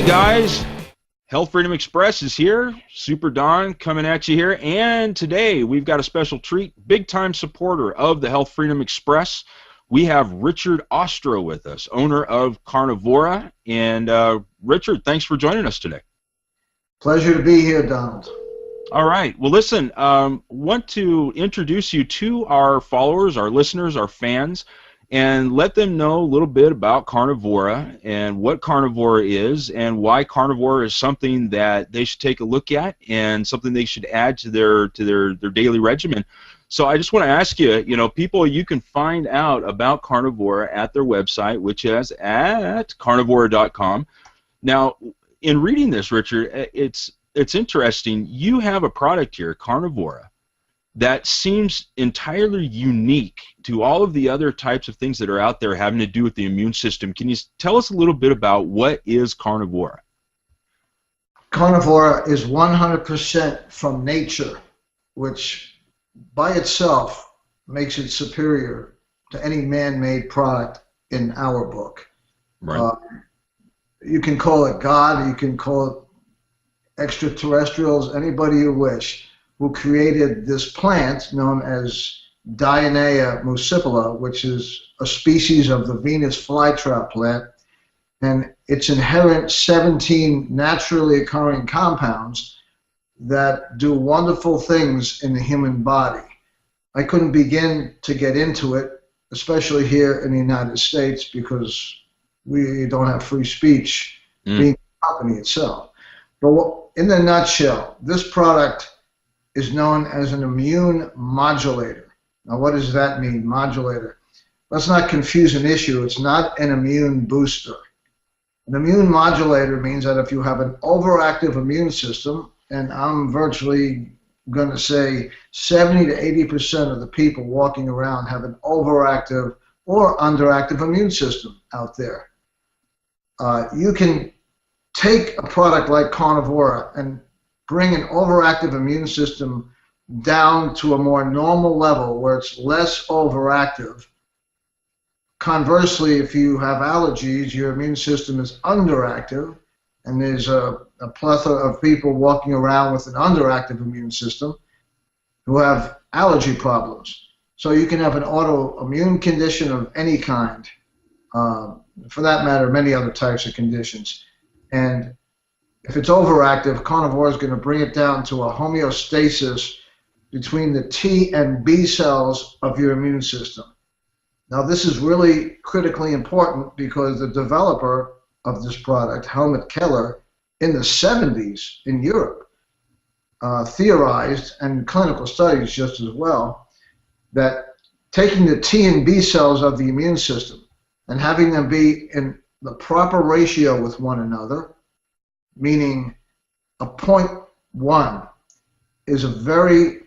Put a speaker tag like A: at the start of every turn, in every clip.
A: guys, Health Freedom Express is here. Super Don coming at you here, and today we've got a special treat. Big time supporter of the Health Freedom Express, we have Richard Ostrow with us, owner of Carnivora. And Richard, thanks for joining us today.
B: Pleasure to be here, Donald.
A: All right. Well, listen, want to introduce you to our followers, our listeners, our fans, and let them know a little bit about Carnivora and what Carnivora is and why Carnivora is something that they should take a look at and something they should add to their daily regimen. So I just want to ask you, people, you can find out about Carnivora at their website, which is at carnivora.com. Now, in reading this, Richard, it's interesting. You have a product here, Carnivora, that seems entirely unique to all of the other types of things that are out there having to do with the immune system. Can you tell us a little bit about what is Carnivora?
B: Carnivora is 100% from nature, which by itself makes it superior to any man-made product in our book.
A: Right.
B: You can call it God, you can call it extraterrestrials, anybody you wish, who created this plant known as Dionaea Muscipula, which is a species of the Venus flytrap plant, and its inherent 17 naturally occurring compounds that do wonderful things in the human body. I couldn't begin to get into it, especially here in the United States, because we don't have free speech being the company itself. But in the nutshell, this product is known as an immune modulator. Now, what does that mean, modulator? Let's not confuse an issue. It's not an immune booster. An immune modulator means that if you have an overactive immune system, and I'm virtually going to say 70 to 80% of the people walking around have an overactive or underactive immune system out there. You can take a product like Carnivora and bring an overactive immune system down to a more normal level where it's less overactive. Conversely, if you have allergies, your immune system is underactive, and there's a plethora of people walking around with an underactive immune system who have allergy problems. So you can have an autoimmune condition of any kind, for that matter, many other types of conditions. And if it's overactive, Carnivora is going to bring it down to a homeostasis between the T and B cells of your immune system. Now, this is really critically important because the developer of this product, Helmut Keller, in the 70s in Europe, theorized, and clinical studies just as well, that taking the T and B cells of the immune system and having them be in the proper ratio with one another, meaning a 0.1 is a very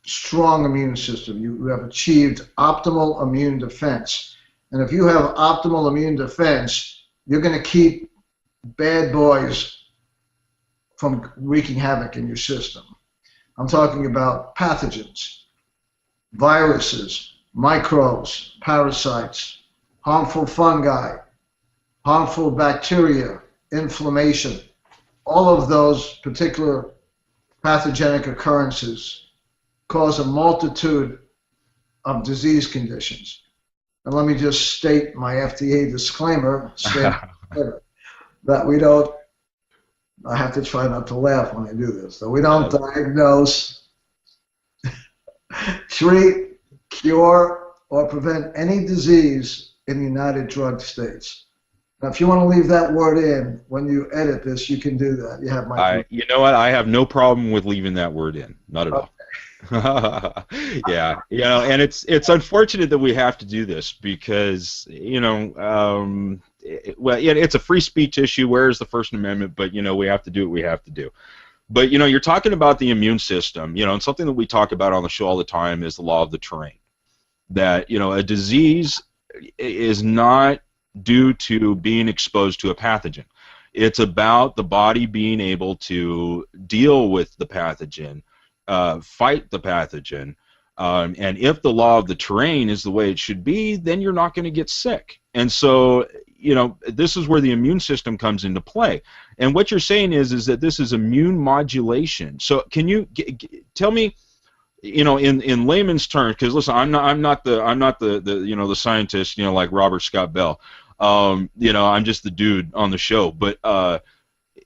B: strong immune system. You have achieved optimal immune defense. And if you have optimal immune defense, you're going to keep bad boys from wreaking havoc in your system. I'm talking about pathogens, viruses, microbes, parasites, harmful fungi, harmful bacteria, inflammation. All of those particular pathogenic occurrences cause a multitude of disease conditions. And let me just state my FDA disclaimer, that we don't, I have to try not to laugh when I do this, that we don't diagnose, treat, cure, or prevent any disease in the United Drug States. Now, if you want to leave that word in when you edit this, you can do that. You have my.
A: You know what? I have no problem with leaving that word in. Not at all. Yeah, and it's unfortunate that we have to do this because it's a free speech issue. Where is the First Amendment? But we have to do what we have to do. But you're talking about the immune system. And something that we talk about on the show all the time is the law of the terrain. That a disease is not due to being exposed to a pathogen. It's about the body being able to deal with the pathogen, fight the pathogen, and if the law of the terrain is the way it should be, then you're not going to get sick. And so you know, this is where the immune system comes into play. And what you're saying is that this is immune modulation. So can you tell me, you know, in layman's terms, because listen, I'm not the you know, the scientist, you know, like Robert Scott Bell. You know, I'm just the dude on the show. But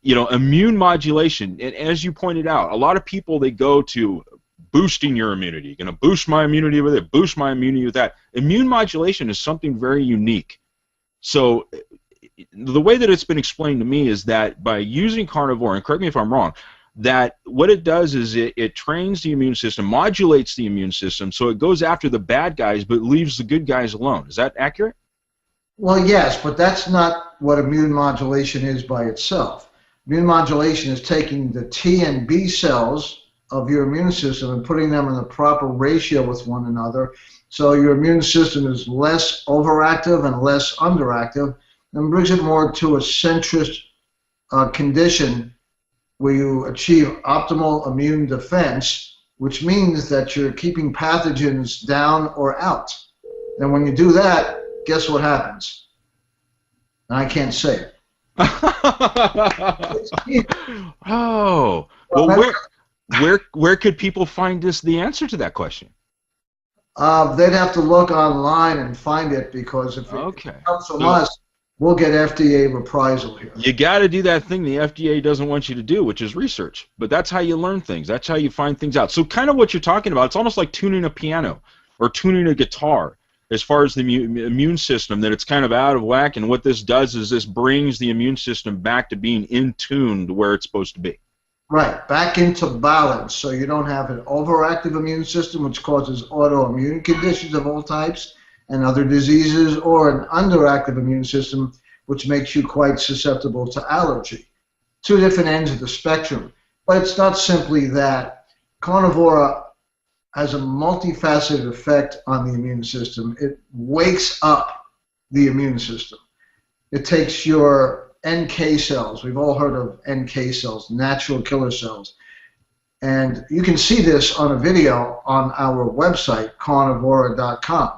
A: you know, immune modulation, and as you pointed out, a lot of people, they go to boosting your immunity. Going to boost my immunity with it, boost my immunity with that. Immune modulation is something very unique. So the way that it's been explained to me is that by using carnivore, and correct me if I'm wrong, that what it does is it trains the immune system, modulates the immune system, so it goes after the bad guys but leaves the good guys alone. Is that accurate?
B: Well, yes, but that's not what immune modulation is by itself. Immune modulation is taking the T and B cells of your immune system and putting them in the proper ratio with one another, so your immune system is less overactive and less underactive, and brings it more to a centrist condition where you achieve optimal immune defense, which means that you're keeping pathogens down or out. And when you do that, guess what happens? And I can't say it.
A: Oh, well, where could people find the answer to that question?
B: They'd have to look online and find it, because if it comes from us, we'll get FDA reprisal here.
A: You got to do that thing the FDA doesn't want you to do, which is research. But that's how you learn things. That's how you find things out. So kind of what you're talking about, it's almost like tuning a piano or tuning a guitar as far as the immune system, that it's kind of out of whack. And what this does is this brings the immune system back to being in tune to where it's supposed to be.
B: Right, back into balance, so you don't have an overactive immune system, which causes autoimmune conditions of all types and other diseases, or an underactive immune system, which makes you quite susceptible to allergy. Two different ends of the spectrum. But it's not simply that. Carnivora has a multifaceted effect on the immune system. It wakes up the immune system. It takes your NK cells. We've all heard of NK cells, natural killer cells. And you can see this on a video on our website, carnivora.com.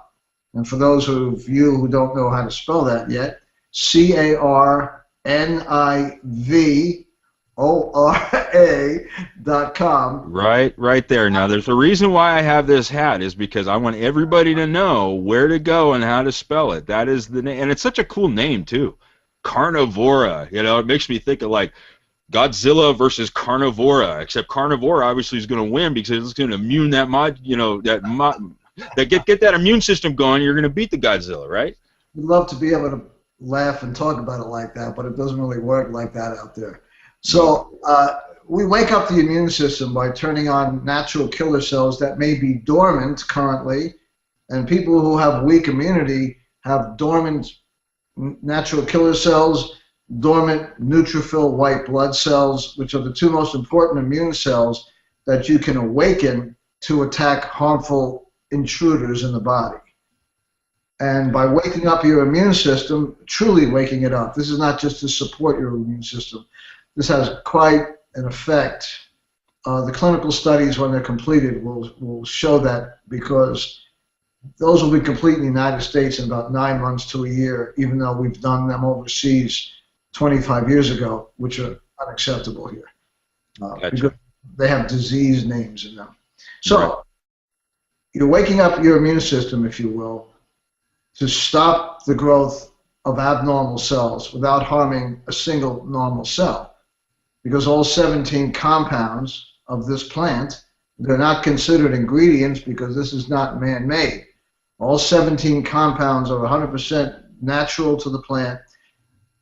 B: And for those of you who don't know how to spell that yet, carnivora.com.
A: Right there. Now, there's a reason why I have this hat, is because I want everybody to know where to go and how to spell it. That is the name, and it's such a cool name too. Carnivora, you know, it makes me think of like Godzilla versus Carnivora, except Carnivora obviously is going to win because it's going to immune that get that immune system going. You're going to beat the Godzilla, right?
B: We'd love to be able to laugh and talk about it like that, but it doesn't really work like that out there. So we wake up the immune system by turning on natural killer cells that may be dormant currently, and people who have weak immunity have dormant natural killer cells, dormant neutrophil white blood cells, which are the two most important immune cells that you can awaken to attack harmful intruders in the body. And by waking up your immune system, truly waking it up, this is not just to support your immune system. This has quite an effect. The clinical studies, when they're completed, will show that, because those will be complete in the United States in about 9 months to a year, even though we've done them overseas 25 years ago, which are unacceptable here.
A: Gotcha.
B: Because they have disease names in them. So you're waking up your immune system, if you will, to stop the growth of abnormal cells without harming a single normal cell. Because all 17 compounds of this plant, they're not considered ingredients because this is not man-made. All 17 compounds are 100% natural to the plant.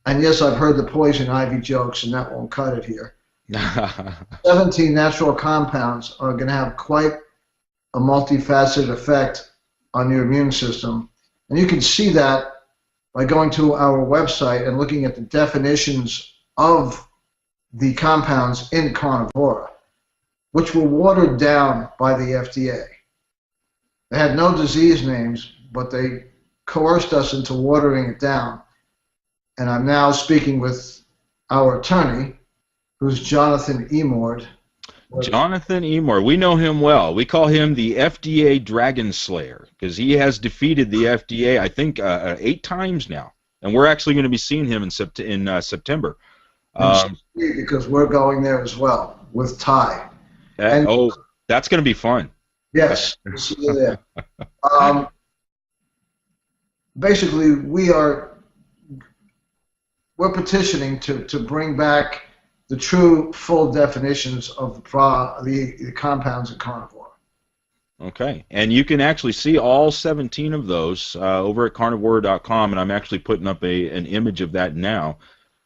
B: And yes, I've heard the poison ivy jokes, and that won't cut it here. 17 natural compounds are going to have quite a multifaceted effect on your immune system. And you can see that by going to our website and looking at the definitions of the compounds in Carnivora, which were watered down by the FDA. They had no disease names, but they coerced us into watering it down. And I'm now speaking with our attorney, who's Jonathan Emord.
A: Jonathan Emord, we know him well. We call him the FDA Dragon Slayer because he has defeated the FDA, I think, 8 times now. and we're actually going to be seeing him in September.
B: Because we're going there as well with Ty.
A: Oh, that's going to be fun.
B: Yes, we'll see you there. Basically, we're petitioning to bring back the true full definitions of the compounds in carnivore.
A: Okay, and you can actually see all 17 of those over at carnivora.com, and I'm actually putting up an image of that now,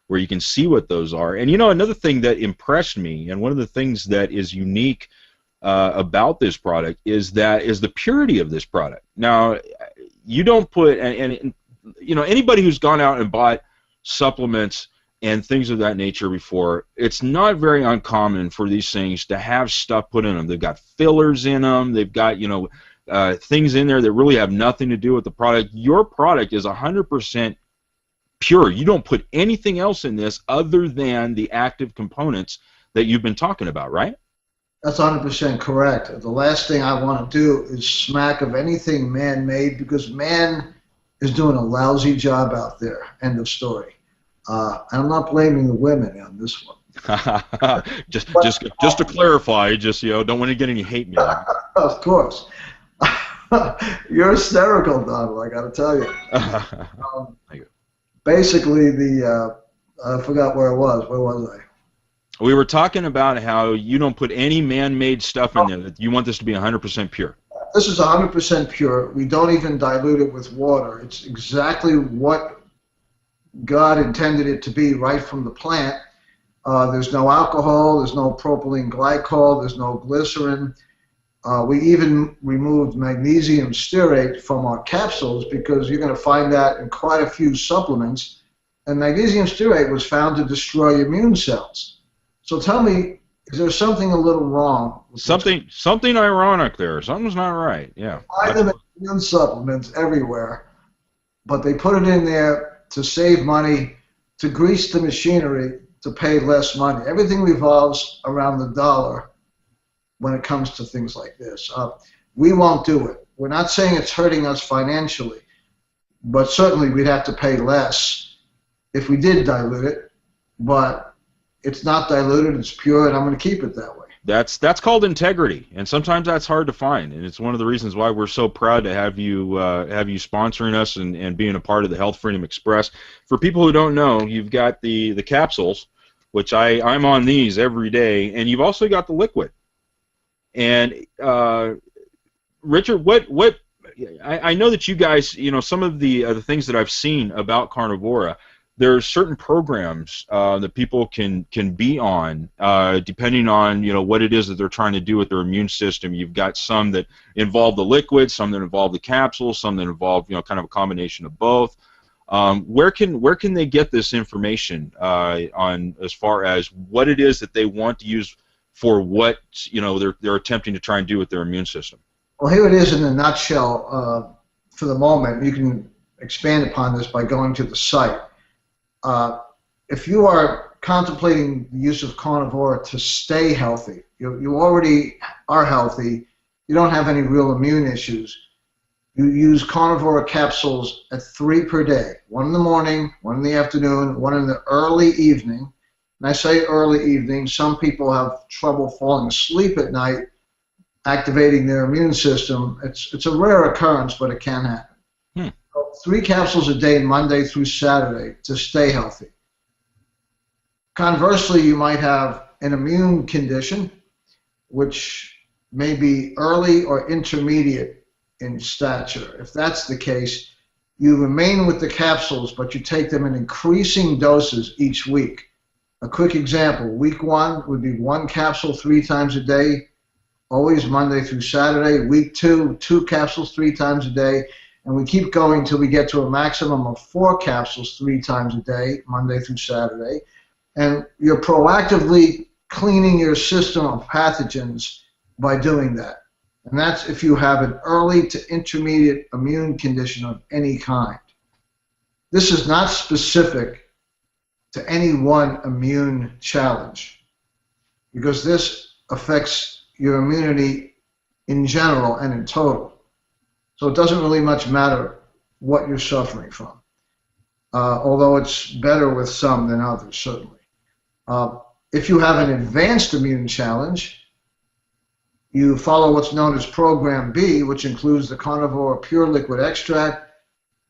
A: where you can see what those are. And you know, another thing that impressed me, and one of the things that is unique about this product is the purity of this product. Now, you don't put, and you know, anybody who's gone out and bought supplements and things of that nature before, it's not very uncommon for these things to have stuff put in them. They've got fillers in them. They've got, you know, things in there that really have nothing to do with the product. Your product is 100% pure. You don't put anything else in this other than the active components that you've been talking about, right?
B: That's 100% correct. The last thing I want to do is smack of anything man-made, because man is doing a lousy job out there. End of story. I'm not blaming the women on this one.
A: just to clarify, just, you know, don't want to get any hate mail.
B: Of course. You're hysterical, Donald, I got to tell you.
A: Thank you.
B: Basically, I forgot where I was. Where was I?
A: We were talking about how you don't put any man-made stuff in there. That you want this to be 100% pure.
B: This is 100% pure. We don't even dilute it with water. It's exactly what God intended it to be right from the plant. There's no alcohol. There's no propylene glycol. There's no glycerin. We even removed magnesium stearate from our capsules, because you're going to find that in quite a few supplements. And magnesium stearate was found to destroy immune cells. So tell me, is there something a little wrong?
A: Something ironic there. Something's not right. Yeah.
B: Find them in immune supplements everywhere, but they put it in there to save money, to grease the machinery, to pay less money. Everything revolves around the dollar when it comes to things like this. We won't do it. We're not saying it's hurting us financially, but certainly we'd have to pay less if we did dilute it. But it's not diluted, it's pure, and I'm going to keep it that way.
A: That's called integrity, and sometimes that's hard to find, and it's one of the reasons why we're so proud to have you sponsoring us and being a part of the Health Freedom Express. For people who don't know, you've got the capsules, which I'm on these every day, and you've also got the liquid. And Richard, what I know that you guys, you know, some of the things that I've seen about Carnivora, there's certain programs that people can be on depending on, you know, what it is that they're trying to do with their immune system. You've got some that involve the liquid, some that involve the capsules, some that involve, you know, kind of a combination of both. Where can they get this information on as far as what it is that they want to use for what, you know, they're attempting to try and do with their immune system?
B: Well, here it is in a nutshell. For the moment, you can expand upon this by going to the site. If you are contemplating the use of Carnivora to stay healthy, you already are healthy, you don't have any real immune issues, you use Carnivora capsules at 3 per day, 1 in the morning, 1 in the afternoon, 1 in the early evening. And I say early evening, some people have trouble falling asleep at night, activating their immune system. It's a rare occurrence, but it can happen. 3 capsules a day, Monday through Saturday, to stay healthy. Conversely, you might have an immune condition, which may be early or intermediate in stature. If that's the case, you remain with the capsules, but you take them in increasing doses each week. A quick example, week 1 would be 1 capsule 3 times a day, always Monday through Saturday. Week 2, 2 capsules 3 times a day. And we keep going until we get to a maximum of 4 capsules 3 times a day, Monday through Saturday. And you're proactively cleaning your system of pathogens by doing that. And that's if you have an early to intermediate immune condition of any kind. This is not specific to any one immune challenge, because this affects your immunity in general and in total. So it doesn't really much matter what you're suffering from. although it's better with some than others, certainly. If you have an advanced immune challenge, you follow what's known as Program B, which includes the Carnivora Pure Liquid Extract,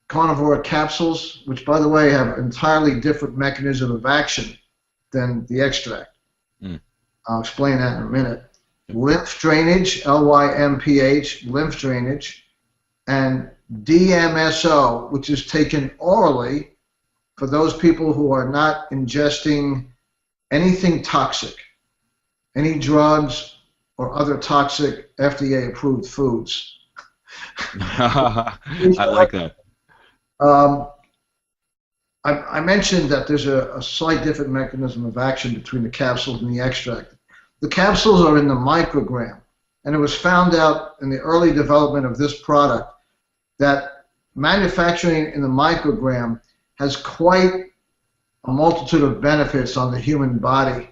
B: Carnivora Capsules, which, by the way, have an entirely different mechanism of action than the extract. I'll explain that in a minute. Lymph drainage, LYMPH, lymph drainage, and DMSO, which is taken orally for those people who are not ingesting anything toxic, any drugs or other toxic FDA-approved foods.
A: I like that.
B: I mentioned that there's a slight different mechanism of action between the capsules and the extract. The capsules are in the microgram, and it was found out in the early development of this product that manufacturing in the microgram has quite a multitude of benefits on the human body,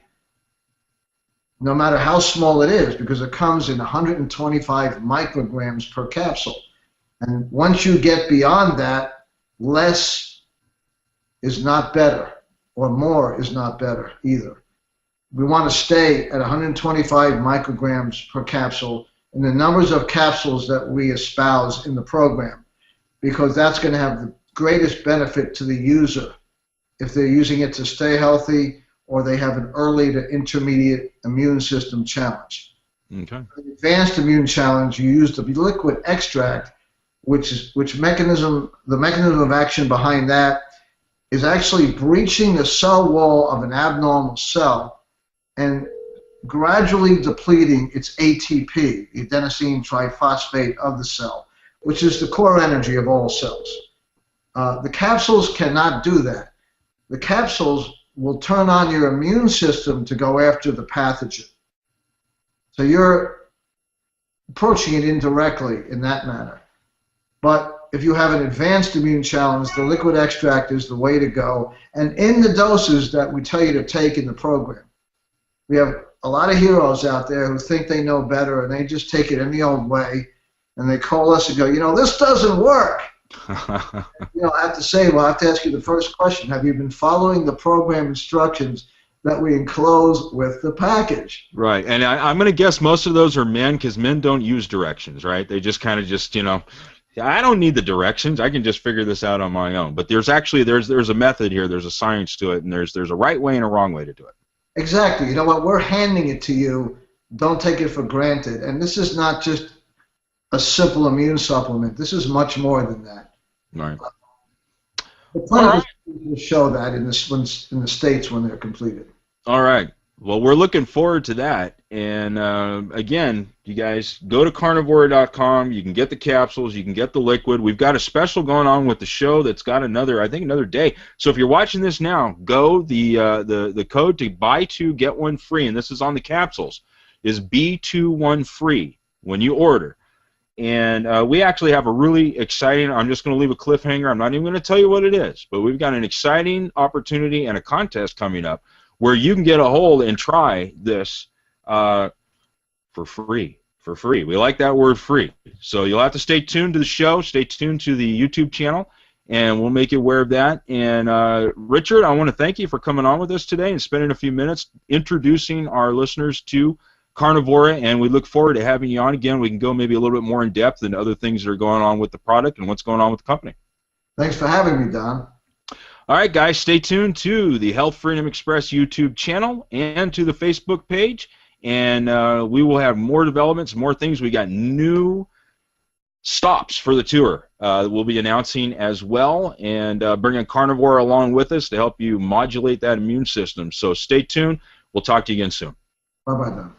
B: no matter how small it is, because it comes in 125 micrograms per capsule. And once you get beyond that, less is not better, or more is not better either. We want to stay at 125 micrograms per capsule in the numbers of capsules that we espouse in the program, because that's going to have the greatest benefit to the user if they're using it to stay healthy or they have an early to intermediate immune system challenge.
A: Okay.
B: For the advanced immune challenge, you use the liquid extract, the mechanism of action behind that is actually breaching the cell wall of an abnormal cell and gradually depleting its ATP, the adenosine triphosphate of the cell, which is the core energy of all cells. The capsules cannot do that. The capsules will turn on your immune system to go after the pathogen. So you're approaching it indirectly in that manner. But if you have an advanced immune challenge, the liquid extract is the way to go. And in the doses that we tell you to take in the program, we have a lot of heroes out there who think they know better and they just take it any old way. And they call us and go, you know, this doesn't work. I have to say, well, I have to ask you the first question. Have you been following the program instructions that we enclose with the package?
A: Right, and I'm going to guess most of those are men, because men don't use directions, right? They just kind of just, I don't need the directions. I can just figure this out on my own. But there's actually, there's a method here. There's a science to it, and there's a right way and a wrong way to do it.
B: Exactly. You know what? We're handing it to you. Don't take it for granted. And this is not just a simple immune supplement. This is much more than that.
A: Right.
B: The plan will show that in the States when they're completed.
A: All right. Well, we're looking forward to that. And again, you guys, go to carnivora.com. You can get the capsules. You can get the liquid. We've got a special going on with the show that's got another day. So if you're watching this now, go. The code to buy two, get one free, and this is on the capsules, is B21 free when you order. And we actually have a really exciting, I'm just going to leave a cliffhanger. I'm not even going to tell you what it is, but we've got an exciting opportunity and a contest coming up where you can get a hold and try this for free. For free. We like that word free. So you'll have to stay tuned to the show, stay tuned to the YouTube channel, and we'll make you aware of that. And Richard, I want to thank you for coming on with us today and spending a few minutes introducing our listeners to Carnivora, and we look forward to having you on again. We can go maybe a little bit more in depth into other things that are going on with the product and what's going on with the company.
B: Thanks for having me, Don.
A: All right, guys, stay tuned to the Health Freedom Express YouTube channel and to the Facebook page, and we will have more developments, more things. We got new stops for the tour that we'll be announcing as well, and bringing Carnivora along with us to help you modulate that immune system. So stay tuned. We'll talk to you again soon.
B: Bye-bye, Don.